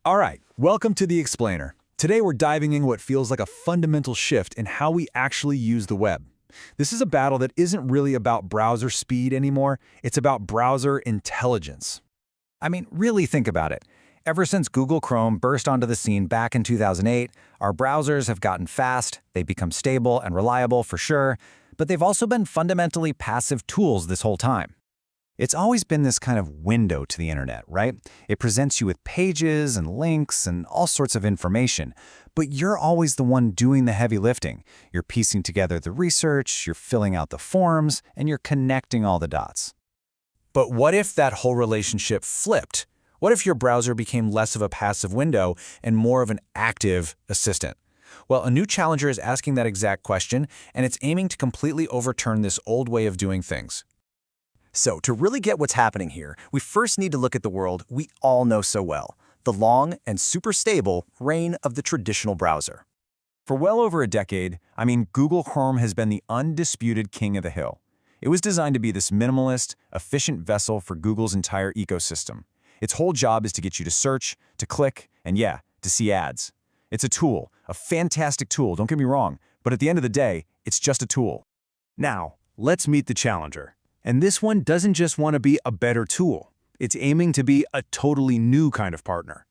All right, welcome to The Explainer. Today we're diving into what feels like a fundamental shift in how we actually use the web. This is a battle that isn't really about browser speed anymore, it's about browser intelligence. I mean, really think about it. Ever since Google Chrome burst onto the scene back in 2008, our browsers have gotten fast, they've become stable and reliable for sure, but they've also been fundamentally passive tools this whole time. It's always been this kind of window to the internet, right? It presents you with pages and links and all sorts of information, but you're always the one doing the heavy lifting. You're piecing together the research, you're filling out the forms, and you're connecting all the dots. But what if that whole relationship flipped? What if your browser became less of a passive window and more of an active assistant? Well, a new challenger is asking that exact question, and it's aiming to completely overturn this old way of doing things. So, to really get what's happening here, we first need to look at the world we all know so well, the long and super stable reign of the traditional browser. For well over a decade, Google Chrome has been the undisputed king of the hill. It was designed to be this minimalist, efficient vessel for Google's entire ecosystem. Its whole job is to get you to search, to click, and yeah, to see ads. It's a tool, a fantastic tool, don't get me wrong, but at the end of the day, it's just a tool. Now, let's meet the challenger. And this one doesn't just want to be a better tool. It's aiming to be a totally new kind of partner.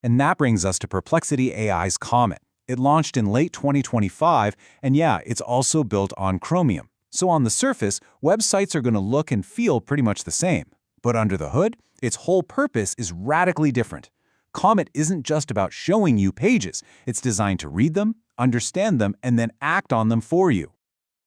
And that brings us to Perplexity AI's Comet. It launched in late 2025, and yeah, it's also built on Chromium. So on the surface, websites are going to look and feel pretty much the same. But under the hood, its whole purpose is radically different. Comet isn't just about showing you pages. It's designed to read them, understand them, and then act on them for you.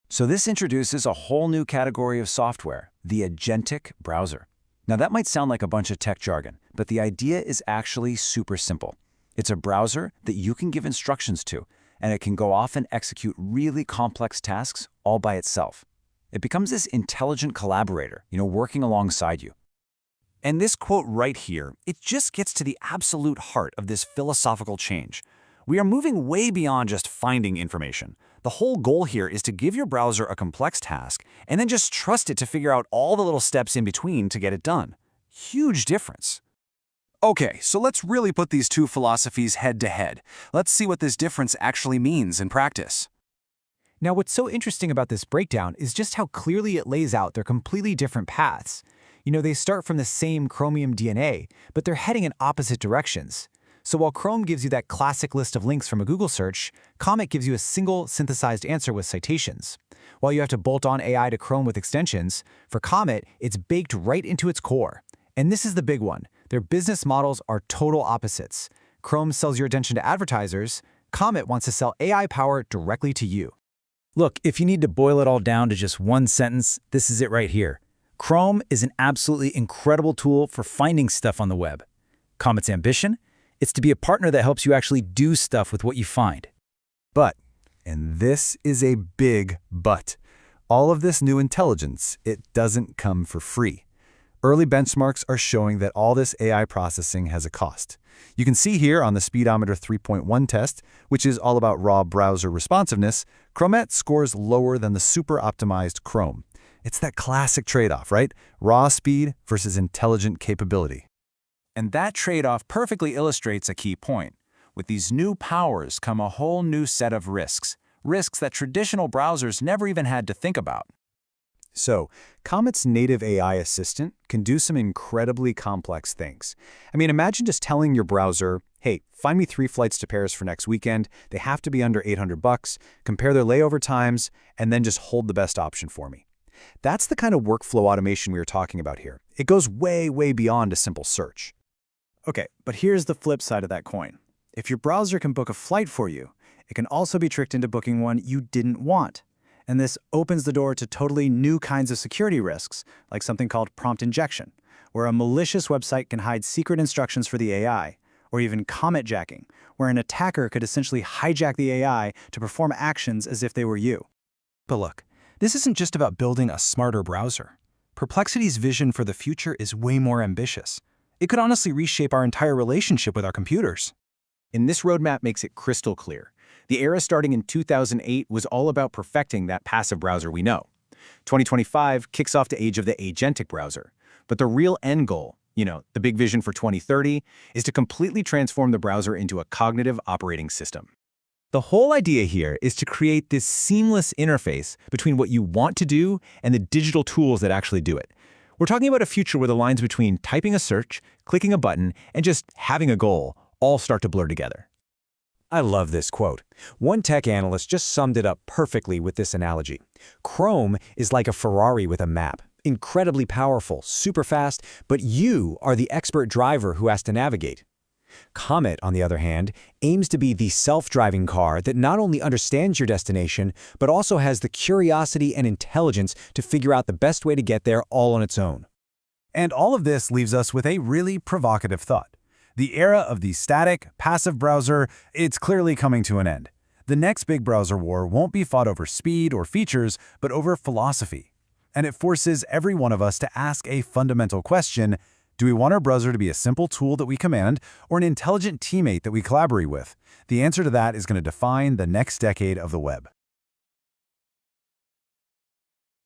So this introduces a whole new category of software, the agentic browser. Now that might sound like a bunch of tech jargon, but the idea is actually super simple. It's a browser that you can give instructions to, and it can go off and execute really complex tasks all by itself. It becomes this intelligent collaborator, working alongside you. And this quote right here, it just gets to the absolute heart of this philosophical change. We are moving way beyond just finding information. The whole goal here is to give your browser a complex task and then just trust it to figure out all the little steps in between to get it done. Huge difference. Okay, so let's really put these two philosophies head to head. Let's see what this difference actually means in practice. Now, what's so interesting about this breakdown is just how clearly it lays out their completely different paths. They start from the same Chromium DNA, but they're heading in opposite directions. So while Chrome gives you that classic list of links from a Google search, Comet gives you a single synthesized answer with citations. While you have to bolt on AI to Chrome with extensions, for Comet, it's baked right into its core. And this is the big one. Their business models are total opposites. Chrome sells your attention to advertisers. Comet wants to sell AI power directly to you. Look, if you need to boil it all down to just one sentence, this is it right here. Chrome is an absolutely incredible tool for finding stuff on the web. Comet's ambition? It's to be a partner that helps you actually do stuff with what you find. But, and this is a big but, all of this new intelligence, it doesn't come for free. Early benchmarks are showing that all this AI processing has a cost. You can see here on the Speedometer 3.1 test, which is all about raw browser responsiveness, Comet scores lower than the super optimized Chrome. It's that classic trade-off, right? Raw speed versus intelligent capability. And that trade-off perfectly illustrates a key point. With these new powers come a whole new set of risks that traditional browsers never even had to think about. So, Comet's native AI assistant can do some incredibly complex things. Imagine just telling your browser, hey, find me 3 flights to Paris for next weekend, they have to be under $800, compare their layover times, and then just hold the best option for me. That's the kind of workflow automation we are talking about here. It goes way, way beyond a simple search. Okay, but here's the flip side of that coin. If your browser can book a flight for you, it can also be tricked into booking one you didn't want. And this opens the door to totally new kinds of security risks, like something called prompt injection, where a malicious website can hide secret instructions for the AI, or even CometJacking, where an attacker could essentially hijack the AI to perform actions as if they were you. But look, this isn't just about building a smarter browser. Perplexity's vision for the future is way more ambitious. It could honestly reshape our entire relationship with our computers. And this roadmap makes it crystal clear. The era starting in 2008 was all about perfecting that passive browser we know. 2025 kicks off the age of the agentic browser. But the real end goal, the big vision for 2030, is to completely transform the browser into a cognitive operating system. The whole idea here is to create this seamless interface between what you want to do and the digital tools that actually do it. We're talking about a future where the lines between typing a search, clicking a button, and just having a goal all start to blur together. I love this quote. One tech analyst just summed it up perfectly with this analogy. Chrome is like a Ferrari with a map. Incredibly powerful, super fast, but you are the expert driver who has to navigate. Comet, on the other hand, aims to be the self-driving car that not only understands your destination, but also has the curiosity and intelligence to figure out the best way to get there all on its own. And all of this leaves us with a really provocative thought. The era of the static, passive browser, it's clearly coming to an end. The next big browser war won't be fought over speed or features, but over philosophy. And it forces every one of us to ask a fundamental question: do we want our browser to be a simple tool that we command, or an intelligent teammate that we collaborate with? The answer to that is going to define the next decade of the web.